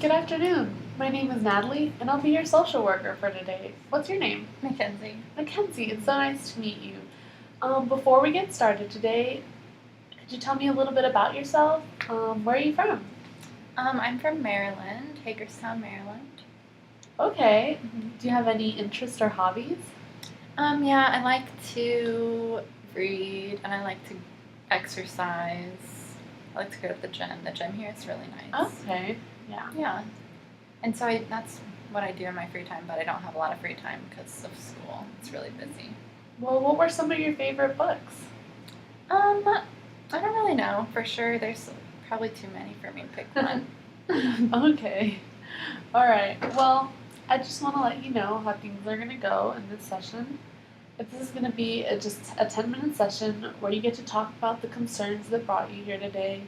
Good afternoon. My name is Natalie, and I'll be your social worker for today. What's your name? Mackenzie. Mackenzie. It's so nice to meet you. Before we get started today, could you tell me a little bit about yourself? Where are you from? I'm from Maryland, Hagerstown, Maryland. Okay. Do you have any interests or hobbies? Yeah, I like to read and I like to exercise. I like to go to the gym. The gym here is really nice. Okay. Yeah. Yeah. And so that's what I do in my free time, but I don't have a lot of free time because of school. It's really busy. Well, what were some of your favorite books? I don't really know for sure. There's probably too many for me to pick one. Okay. All right. Well, I just want to let you know how things are going to go in this session. This is going to be just a 10-minute session where you get to talk about the concerns that brought you here today.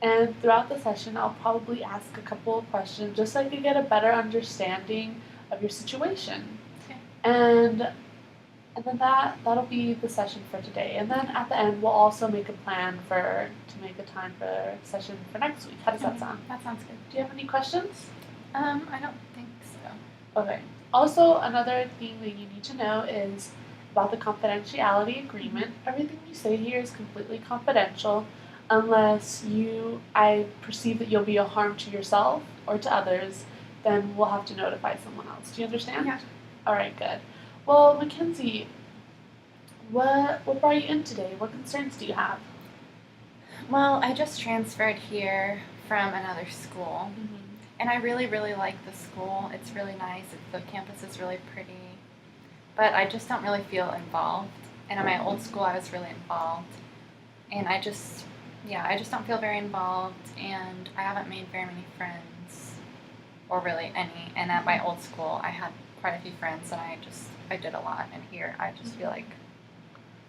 And throughout the session, I'll probably ask a couple of questions just so I can get a better understanding of your situation. Okay. And then that'll be the session for today. And then at the end, we'll also make a plan to make a time for a session for next week. How does that sound? That sounds good. Do you have any questions? I don't think so. Okay. Also, another thing that you need to know is about the confidentiality agreement. Everything you say here is completely confidential unless I perceive that you'll be a harm to yourself or to others, then we'll have to notify someone else. Do you understand? Yeah. All right, good. Well, Mackenzie, what brought you in today? What concerns do you have? Well, I just transferred here from another school. And I really, really like the school. It's really nice. The campus is really pretty. But I just don't really feel involved. And at my old school, I was really involved. And I just don't feel very involved. And I haven't made very many friends, or really any. And at my old school, I had quite a few friends, and I did a lot. And here, I just feel like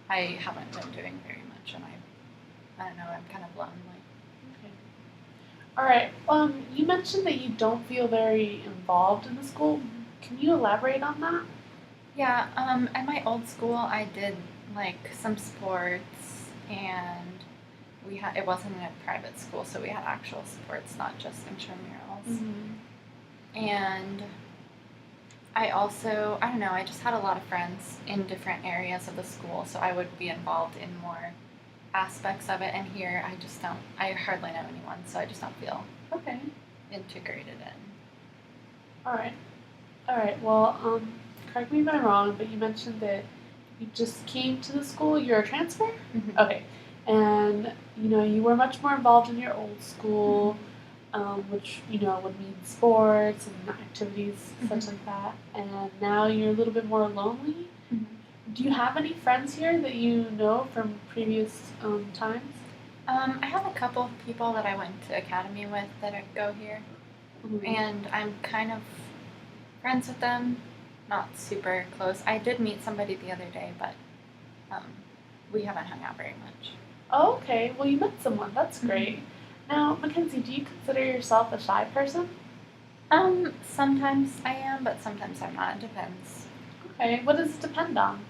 I haven't been doing very much. And I don't know, I'm kind of lonely. All right. You mentioned that you don't feel very involved in the school. Can you elaborate on that? Yeah. At my old school, I did like some sports, and it wasn't in a private school, so we had actual sports, not just intramurals. And I don't know, I just had a lot of friends in different areas of the school, so I would be involved in more aspects of it, and here I hardly know anyone, so I just don't feel integrated in. All right. Well, correct me if I'm wrong, but you mentioned that you just came to the school. You're a transfer. Okay, and you were much more involved in your old school, which would mean sports and activities such like that. And now you're a little bit more lonely. Do you have any friends here that you know from previous times? I have a couple of people that I went to academy with that go here, and I'm kind of friends with them, not super close. I did meet somebody the other day, but we haven't hung out very much. Oh, okay. Well, you met someone. That's great. Now, Mackenzie, do you consider yourself a shy person? Sometimes I am, but sometimes I'm not. It depends. Okay. What does it depend on?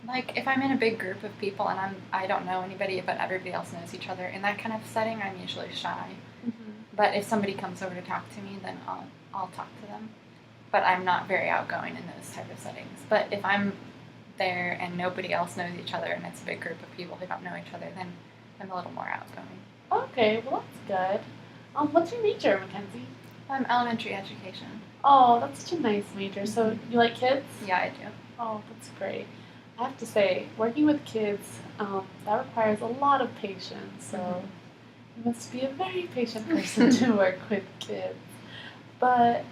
Like if I'm in a big group of people and I don't know anybody, but everybody else knows each other, in that kind of setting, I'm usually shy. But if somebody comes over to talk to me, then I'll talk to them. But I'm not very outgoing in those type of settings. But if I'm there and nobody else knows each other and it's a big group of people who don't know each other, then I'm a little more outgoing. Okay, well that's good. What's your major, Mackenzie? Elementary education. Oh, that's such a nice major. So you like kids? Yeah, I do. Oh, that's great. I have to say, working with kids, that requires a lot of patience. So you must be a very patient person to work with kids. But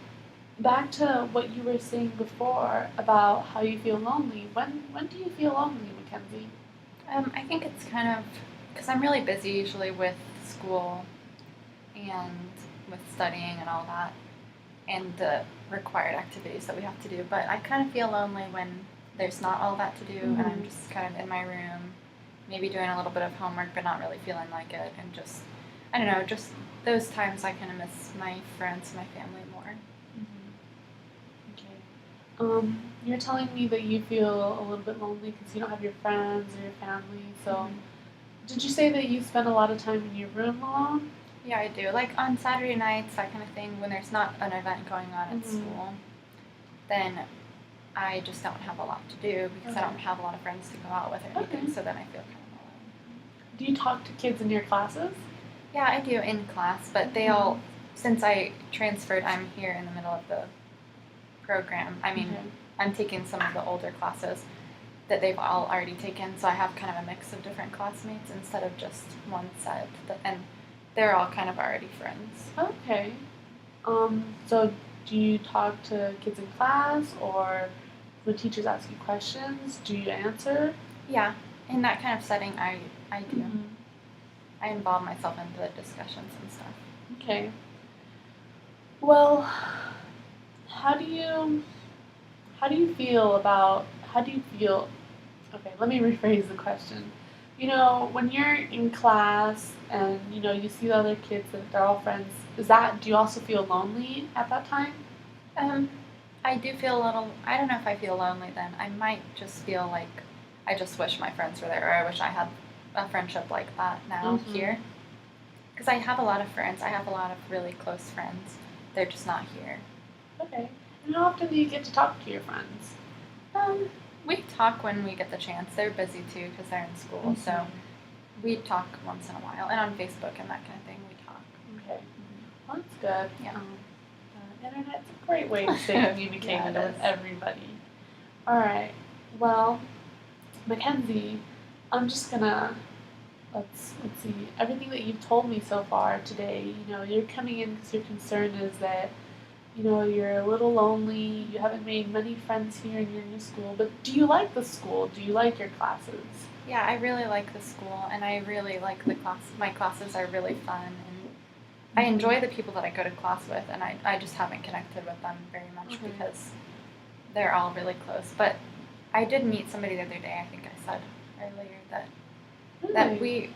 back to what you were saying before about how you feel lonely. When do you feel lonely, Mackenzie? I think it's kind of because I'm really busy usually with school and with studying and all that, and the required activities that we have to do. But I kind of feel lonely when there's not all that to do, and I'm just kind of in my room, maybe doing a little bit of homework, but not really feeling like it, and just, I don't know, just those times I kind of miss my friends, my family more. Okay. You're telling me that you feel a little bit lonely because you don't have your friends or your family. So, did you say that you spend a lot of time in your room alone? Yeah, I do. Like on Saturday nights, that kind of thing, when there's not an event going on at Mhm. school, then I just don't have a lot to do because I Okay. don't have a lot of friends to go out with or anything, Okay. so then I feel kind of alone. Do you talk to kids in your classes? Yeah, I do in class, but they all, since I transferred, I'm here in the middle of the program. I mean, Okay. I'm taking some of the older classes that they've all already taken, so I have kind of a mix of different classmates instead of just one set, and they're all kind of already friends. Okay. So do you talk to kids in class, or when teachers ask you questions, do you answer? Yeah, in that kind of setting, I do. Mhm. I involve myself into the discussions and stuff. Okay. Well, how do you how do you feel okay, let me rephrase the question. You know, when you're in class and you know you see the other kids that they're all friends, do you also feel lonely at that time? Um, I do feel a little. I don't know if I feel lonely then. I might just feel like I just wish my friends were there, or I wish I had a friendship like that now Mhm. here. Because I have a lot of friends. I have a lot of really close friends. They're just not here. Okay. And how often do you get to talk to your friends? Um, we talk when we get the chance. They're busy too because they're in school, so we talk once in a while, and on Facebook and that kind of thing. We talk. Okay. Well, that's good. Yeah. The internet's a great way to stay communicated Yeah, it with is. everybody. All right. Well, Mackenzie, I'm just gonna let's see everything that you've told me so far today. You know, you're coming in because your concern is that you know you're a little lonely. You haven't made many friends here in your new school. But do you like the school? Do you like your classes? Yeah, I really like the school, and I really like the class. My classes are really fun, and I enjoy the people that I go to class with, and I just haven't connected with them very much Okay. because they're all really close. But I did meet somebody the other day. I think I said earlier that Really?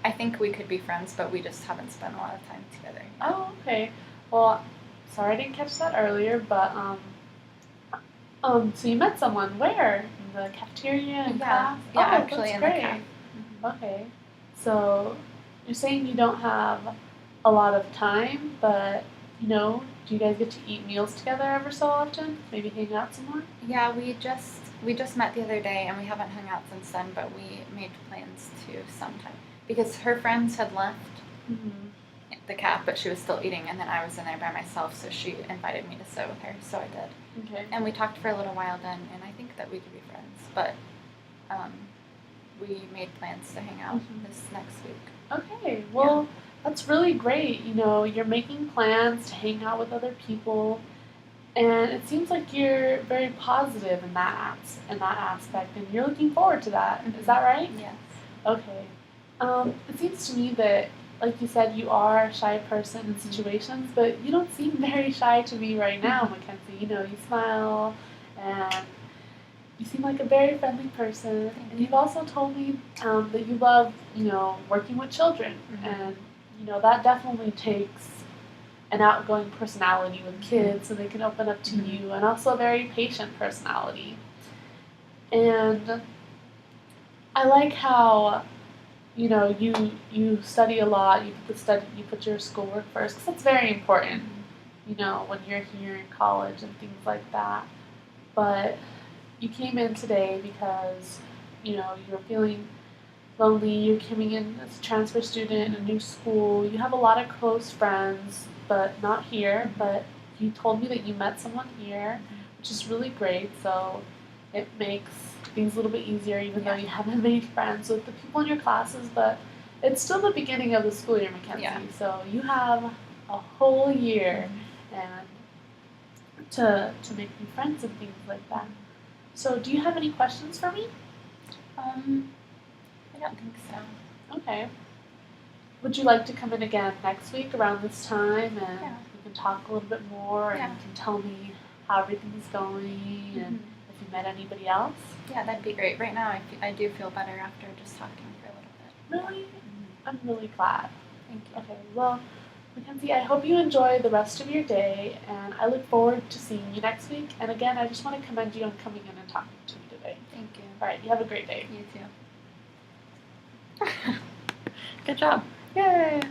I think we could be friends, but we just haven't spent a lot of time together. Oh, okay. Well, sorry I didn't catch that earlier, but so you met someone where? In the cafeteria in class? Yeah, Oh, actually that's in the caf. great. Okay. So you're saying you don't have a lot of time, but you know, do you guys get to eat meals together ever so often? Maybe hang out some more? Yeah, we just met the other day, and we haven't hung out since then. But we made plans to sometime because her friends had left Mm-hmm. the caf, but she was still eating, and then I was in there by myself, so she invited me to sit with her, so I did. Okay. And we talked for a little while then, and I think that we could be friends, but um, we made plans to hang out this next week. Okay. Well, that's really great. You know, you're making plans to hang out with other people. And it seems like you're very positive in in that aspect, and you're looking forward to that. Is that right? Yes. Okay. It seems to me that, like you said, you are a shy person in situations, but you don't seem very shy to me right now, Mackenzie. You know, you smile, and you seem like a very friendly person. And you've also told me that you love, you know, working with children, and you know that definitely takes an outgoing personality with kids so they can open up to you, and also a very patient personality. And I like how you know you study a lot. You put your schoolwork first because that's very important. You know when you're here in college and things like that. But you came in today because you know you're feeling lonely. You're coming in as a transfer student in a new school. You have a lot of close friends, but not here. But you told me that you met someone here, which is really great. So it makes things a little bit easier, even though you haven't made friends with the people in your classes. But it's still the beginning of the school year, Mackenzie. Yeah. So you have a whole year and to make new friends and things like that. So do you have any questions for me? I don't think so. Okay. Would you like to come in again next week around this time and Yeah. we can talk a little bit more and Yeah. you can tell me how everything's going and if you met anybody else? Yeah, that'd be great. Right now, I do feel better after just talking for a little bit. Really? I'm really glad. Thank you. Okay, well, Mackenzie, I hope you enjoy the rest of your day and I look forward to seeing you next week. And again, I just want to commend you on coming in and talking to me today. Thank you. All right, you have a great day. You too. Good job. Yay!